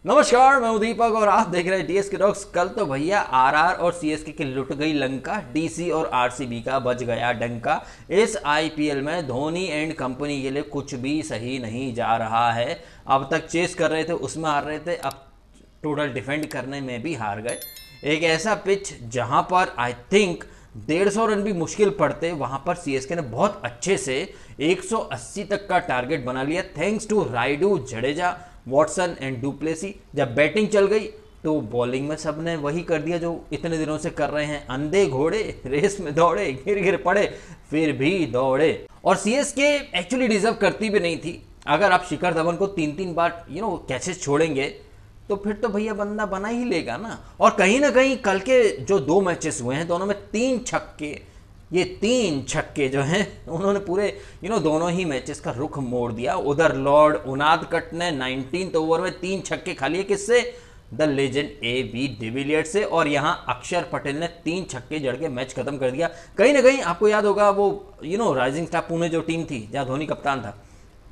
नमस्कार, मैं हूं दीपक और आप देख रहे हैं डीएसके टॉक्स। कल तो भैया आरआर और सीएसके की लुट गई लंका, डीसी और आरसीबी का बज गया डंका। इस आईपीएल में धोनी एंड कंपनी के लिए कुछ भी सही नहीं जा रहा है। अब तक चेस कर रहे थे, उसमें हार रहे थे, अब टोटल डिफेंड करने में भी हार गए। एक ऐसा पिच जहां पर आई थिंक 150 रन भी मुश्किल पड़ते, वहां पर सीएसके ने बहुत अच्छे से 180 तक का टारगेट बना लिया, thanks to Rayudu, Jadeja, Watson and du Plessis. जब बैटिंग चल गई तो बॉलिंग में सबने वही कर दिया जो इतने दिनों से कर रहे हैं, अंधे घोड़े रेस में दौड़े, गिर गिर पड़े फिर भी दौड़े। और सीएसके एक्चुअली डिजर्व करती भी नहीं थी। अगर आप शिखर धवन को 3-3 बार कैचेस छोड़ेंगे तो फिर तो भैया बंदा बना ही लेगा ना। और कहीं ना कहीं कल के जो 2 मैचेस हुए हैं, दोनों में 3 छक्के, ये 3 छक्के जो हैं उन्होंने पूरे दोनों ही मैचेस का रुख मोड़ दिया। उधर लॉर्ड उनादकट ने 19th ओवर में 3 छक्के खा लिए, किससे? द लेजेंड AB डिविलियर्स से। और यहां अक्षर पटेल ने 3 छक्के जड़ के मैच खत्म कर दिया। कहीं ना कहीं आपको याद होगा वो राइजिंग स्टार पुणे जो टीम थी जहां धोनी कप्तान था,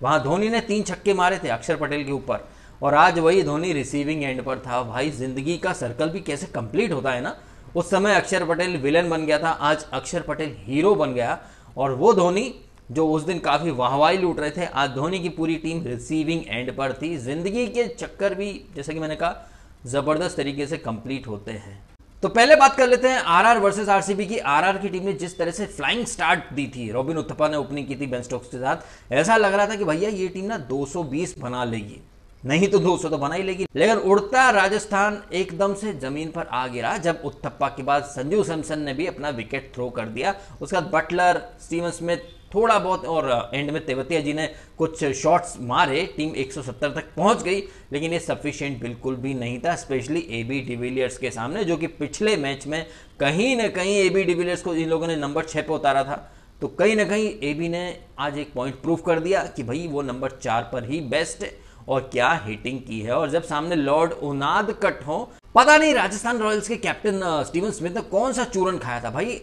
वहां धोनी ने 3 छक्के मारे थे अक्षर पटेल के ऊपर, और आज वही धोनी रिसीविंग एंड पर था। भाई जिंदगी का सर्कल भी कैसे कंप्लीट होता है ना। उस समय अक्षर पटेल विलेन बन गया था, आज अक्षर पटेल हीरो बन गया। और वो धोनी जो उस दिन काफी वाहवाही लूट रहे थे, आज धोनी की पूरी टीम रिसीविंग एंड पर थी। जिंदगी के चक्कर भी, जैसा कि मैंने कहा, जबरदस्त तरीके से कंप्लीट होते हैं। तो पहले बात कर लेते हैं आरआर वर्सेस आरसीबी की। आरआर की टीम ने जिस तरह से फ्लाइंग स्टार्ट दी थी, रॉबिन उथप्पा ने ओपनिंग की थी बेन स्टोक्स के साथ, ऐसा लग रहा था कि भैया ये टीम ना 220 बना लेगी, नहीं तो 200 तो बना ही लेगी। लेकिन उड़ता राजस्थान एकदम से जमीन पर आ गिरा जब उथप्पा के बाद संजू सैमसन ने भी अपना विकेट थ्रो कर दिया। उसके बाद बटलर, स्टीवन स्मिथ थोड़ा बहुत, और एंड में तेवतिया जी ने कुछ शॉट्स मारे, टीम 170 तक पहुंच गई। लेकिन ये सफिशिएंट बिल्कुल भी नहीं था, स्पेशली AB डिविलियर्स के सामने, जो कि पिछले मैच में कहीं ना कहीं AB डिविलियर्स को इन लोगों ने नंबर 6 पे उतारा था। तो कहीं ना कहीं AB ने आज एक पॉइंट प्रूव कर दिया कि भाई वो नंबर 4 पर ही बेस्ट है। और क्या हिटिंग की है। और जब सामने लॉर्ड उनादकट हो, पता नहीं राजस्थान रॉयल्स के कैप्टन स्टीवन स्मिथ ने कौन सा चूरन खाया था भाई।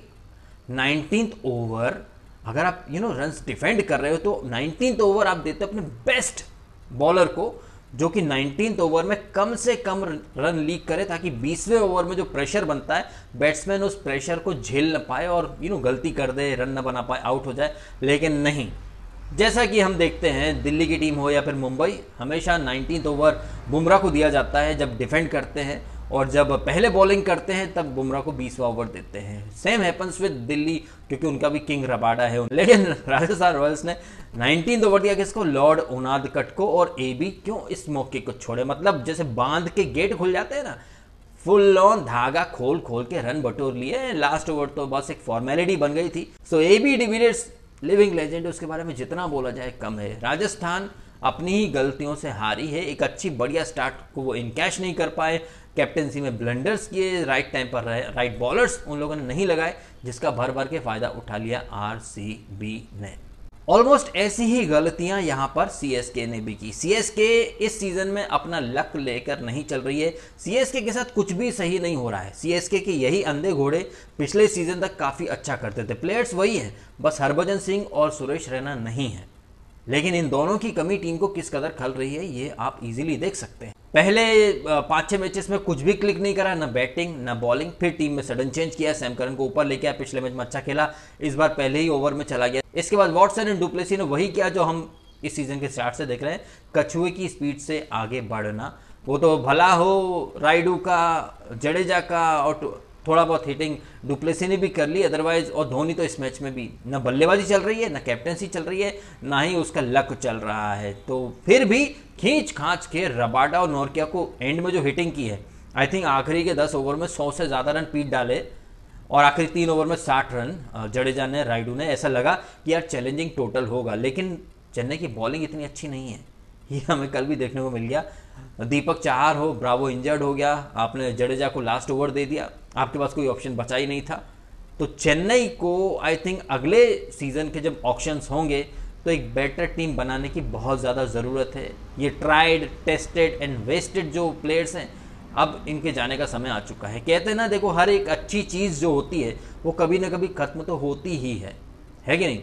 19th ओवर, अगर आप रन्स डिफेंड कर रहे हो तो 19th ओवर आप देते अपने बेस्ट बॉलर को, जो कि 19th ओवर में कम से कम रन लीक करे, ताकि 20वें ओवर में जो प्रेशर बनता है बैट्समैन उस प्रेशर को झेल न पाए और गलती कर दे, रन न बना पाए, आउट हो जाए। लेकिन नहीं, जैसा कि हम देखते हैं दिल्ली की टीम हो या फिर मुंबई, हमेशा 19th ओवर बुमराह को दिया जाता है जब डिफेंड करते हैं, और जब पहले बॉलिंग करते हैं तब बुमराह को 20वां ओवर देते हैं। सेम हैपन्स विद दिल्ली, क्योंकि उनका भी किंग रबाडा है। लेकिन राजस्थान रॉयल्स ने 19th ओवर दिया किसको? लॉर्ड उनादकट को। और AB क्यों इस मौके को छोड़े? मतलब जैसे बांध के गेट खुल जाते हैं ना, फुल ऑन धागा खोल खोल के रन बटोर लिए। लास्ट ओवर तो बस एक फॉर्मेलिटी बन गई थी। सो AB डिविलियर्स लिविंग लेजेंड, उसके बारे में जितना बोला जाए कम है। राजस्थान अपनी ही गलतियों से हारी है। एक अच्छी बढ़िया स्टार्ट को वो इनकैश नहीं कर पाए, कैप्टेंसी में ब्लंडर्स किए, राइट टाइम पर राइट बॉलर्स उन लोगों ने नहीं लगाए, जिसका भर भर के फायदा उठा लिया आरसीबी ने। ऑलमोस्ट ऐसी ही गलतियां यहां पर सीएसके ने भी की। सीएसके इस सीजन में अपना लक लेकर नहीं चल रही है। सीएसके के साथ कुछ भी सही नहीं हो रहा है। सीएसके के यही अंधे घोड़े पिछले सीजन तक काफी अच्छा करते थे, प्लेयर्स वही हैं, बस हरभजन सिंह और सुरेश रैना नहीं है। लेकिन इन दोनों की कमी टीम को किस कदर खल रही है ये आप इजीली देख सकते हैं। पहले 5-6 मैचेस में कुछ भी क्लिक नहीं करा, ना बैटिंग ना बॉलिंग। फिर टीम में सडन चेंज किया, सैम करन को ऊपर लेके आया, पिछले मैच में अच्छा खेला, इस बार पहले ही ओवर में चला गया। इसके बाद वॉटसन एंड डुप्लेसी ने वही किया जो हम इस सीजन के स्टार्ट से देख रहे हैं, कछुए की स्पीड से आगे बढ़ना। वो तो भला हो राइडू का, जडेजा का, और थोड़ा बहुत हिटिंग डुप्लेसी ने भी कर ली अदरवाइज। और धोनी तो इस मैच में भी ना बल्लेबाजी चल रही है, ना कैप्टेंसी चल रही है, ना ही उसका लक चल रहा है। तो फिर भी खींच खांच के रबाडा और नोरकिया को एंड में जो हिटिंग की है, आई थिंक आखिरी के 10 ओवर में 100 से ज़्यादा रन पीट डाले, और आखिरी 3 ओवर में 60 रन जडेजा ने, राइडू ने। ऐसा लगा कि यार चैलेंजिंग टोटल होगा। लेकिन चेन्नई की बॉलिंग इतनी अच्छी नहीं है, ये हमें कल भी देखने को मिल गया। दीपक चाहर हो, ब्रावो इंजर्ड हो गया, आपने जडेजा को लास्ट ओवर दे दिया, आपके पास कोई ऑप्शन बचा ही नहीं था। तो चेन्नई को आई थिंक अगले सीजन के जब ऑक्शंस होंगे तो एक बेटर टीम बनाने की बहुत ज़्यादा ज़रूरत है। ये ट्राइड, टेस्टेड एंड वेस्टेड जो प्लेयर्स हैं, अब इनके जाने का समय आ चुका है। कहते हैं ना, देखो हर एक अच्छी चीज़ जो होती है वो कभी ना कभी खत्म तो होती ही है कि नहीं?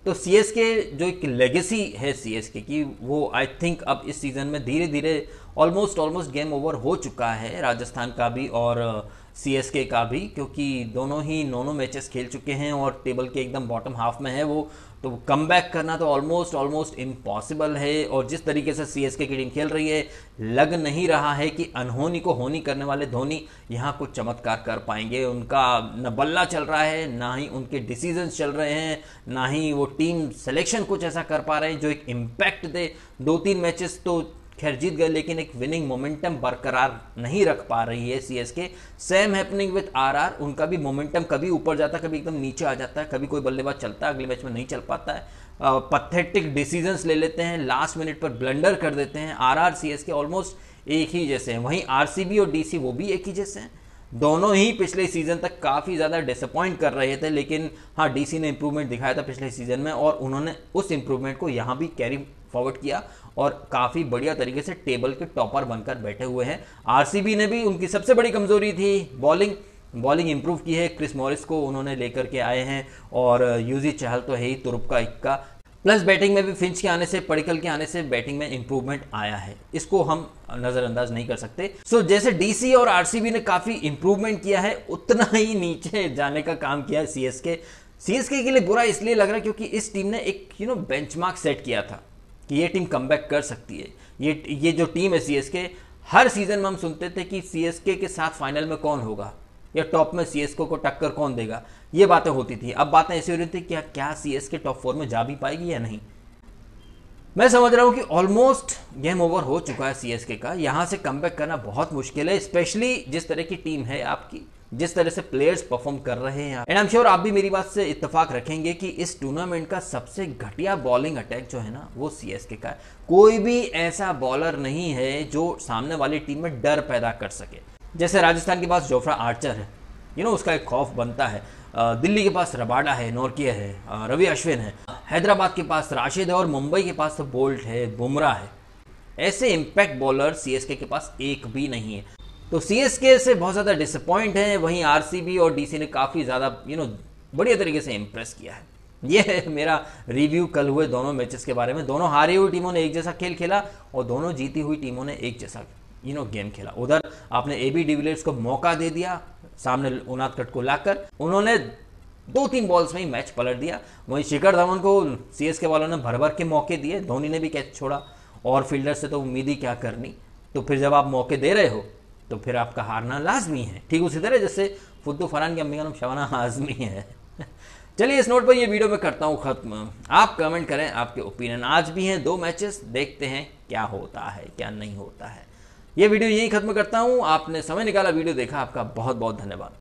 तो सीएसके जो एक लेगेसी है सीएसके की, वो आई थिंक अब इस सीज़न में धीरे धीरे ऑलमोस्ट गेम ओवर हो चुका है, राजस्थान का भी और सीएसके का भी, क्योंकि दोनों ही नौ मैचेस खेल चुके हैं और टेबल के एकदम बॉटम हाफ में है वो। तो कम बैक करना तो ऑलमोस्ट इम्पॉसिबल है। और जिस तरीके से सीएसके की टीम खेल रही है, लग नहीं रहा है कि अनहोनी को होनी करने वाले धोनी यहाँ कुछ चमत्कार कर पाएंगे। उनका न बल्ला चल रहा है, ना ही उनके डिसीजंस चल रहे हैं, ना ही वो टीम सिलेक्शन कुछ ऐसा कर पा रहे हैं जो एक इम्पैक्ट दे। 2-3 मैचेस तो खैर जीत गए, लेकिन एक विनिंग मोमेंटम बरकरार नहीं रख पा रही है CSK. Same happening with RR, उनका भी मोमेंटम कभी ऊपर जाता है, कभी एकदम नीचे आ जाता है, कभी कोई बल्लेबाज चलता है, अगले मैच में नहीं चल पाता है, पथेटिक डिसीजंस ले लेते हैं, लास्ट मिनट पर ब्लंडर कर देते हैं। आरआर सीएसके ऑलमोस्ट एक ही जैसे हैं। वहीं आरसीबी और डीसी वो भी एक ही जैसे हैं। दोनों ही पिछले सीजन तक काफ़ी ज़्यादा डिसअपॉइंट कर रहे थे, लेकिन हाँ, डीसी ने इंप्रूवमेंट दिखाया था पिछले सीजन में और उन्होंने उस इंप्रूवमेंट को यहाँ भी कैरी फॉरवर्ड किया और काफ़ी बढ़िया तरीके से टेबल के टॉपर बनकर बैठे हुए हैं। आरसीबी ने भी, उनकी सबसे बड़ी कमजोरी थी बॉलिंग इंप्रूव की है। क्रिस मॉरिस को उन्होंने लेकर के आए हैं और यूजी चहल तो है ही तुरुप का इक्का, प्लस बैटिंग में भी फिंच के आने से, पडिक्कल के आने से बैटिंग में इंप्रूवमेंट आया है, इसको हम नजरअंदाज नहीं कर सकते। सो जैसे डीसी और आरसीबी ने काफी इंप्रूवमेंट किया है, उतना ही नीचे जाने का काम किया है सीएसके के लिए बुरा इसलिए लग रहा है क्योंकि इस टीम ने एक बेंचमार्क सेट किया था कि ये टीम कमबैक कर सकती है। ये जो टीम है सीएसके, हर सीजन में हम सुनते थे कि सीएसके के साथ फाइनल में कौन होगा या टॉप में सीएसके को टक्कर कौन देगा, ये बातें होती थी। अब बातें ऐसी हो रही थी क्या सीएसके टॉप 4 में जा भी पाएगी या नहीं। मैं समझ रहा हूं कि ऑलमोस्ट गेम ओवर हो चुका है सीएसके का, यहां से कमबैक करना बहुत मुश्किल है, स्पेशली जिस तरह की टीम है आपकी, जिस तरह से प्लेयर्स परफॉर्म कर रहे हैं। एंड आई एम श्योर आप भी मेरी बात से इत्तेफाक रखेंगे कि इस टूर्नामेंट का सबसे घटिया बॉलिंग अटैक जो है ना, वो सीएसके का है। कोई भी ऐसा बॉलर नहीं है जो सामने वाली टीम में डर पैदा कर सके। जैसे राजस्थान के पास जोफ्रा आर्चर है, उसका एक खौफ बनता है। दिल्ली के पास रबाडा है, नॉर्कियर है, रवि अश्विन है, हैदराबाद के पास राशिद है और मुंबई के पास तो बोल्ट है, बुमराह है। ऐसे इम्पैक्ट बॉलर सीएसके के पास एक भी नहीं है, तो सीएसके से बहुत ज़्यादा डिसअपॉइंट है। वहीं आरसीबी और डीसी ने काफ़ी ज़्यादा बढ़िया तरीके से इम्प्रेस किया है। ये है मेरा रिव्यू कल हुए दोनों मैचेस के बारे में। दोनों हारी हुई टीमों ने एक जैसा खेल खेला और दोनों जीती हुई टीमों ने एक जैसा गेम खेला। उधर आपने एबी डिविलियर्स को मौका दे दिया सामने उनादकट को लाकर, उन्होंने 2-3 बॉल्स में ही मैच पलट दिया। वहीं शिखर धवन को सीएसके वालों ने भर भर के मौके दिए, धोनी ने भी कैच छोड़ा और फील्डर से तो उम्मीद ही क्या करनी। तो फिर जब आप मौके दे रहे हो तो फिर आपका हारना लाजमी है, ठीक उसी तरह जैसे फुद्दू फरहान की अम्मी का नाम शबाना आजमी है। चलिए इस नोट पर ये वीडियो मैं करता हूँ खत्म। आप कमेंट करें आपके ओपिनियन। आज भी हैं 2 मैचेस, देखते हैं क्या होता है क्या नहीं होता है। ये वीडियो यही खत्म करता हूँ। आपने समय निकाला, वीडियो देखा, आपका बहुत बहुत धन्यवाद।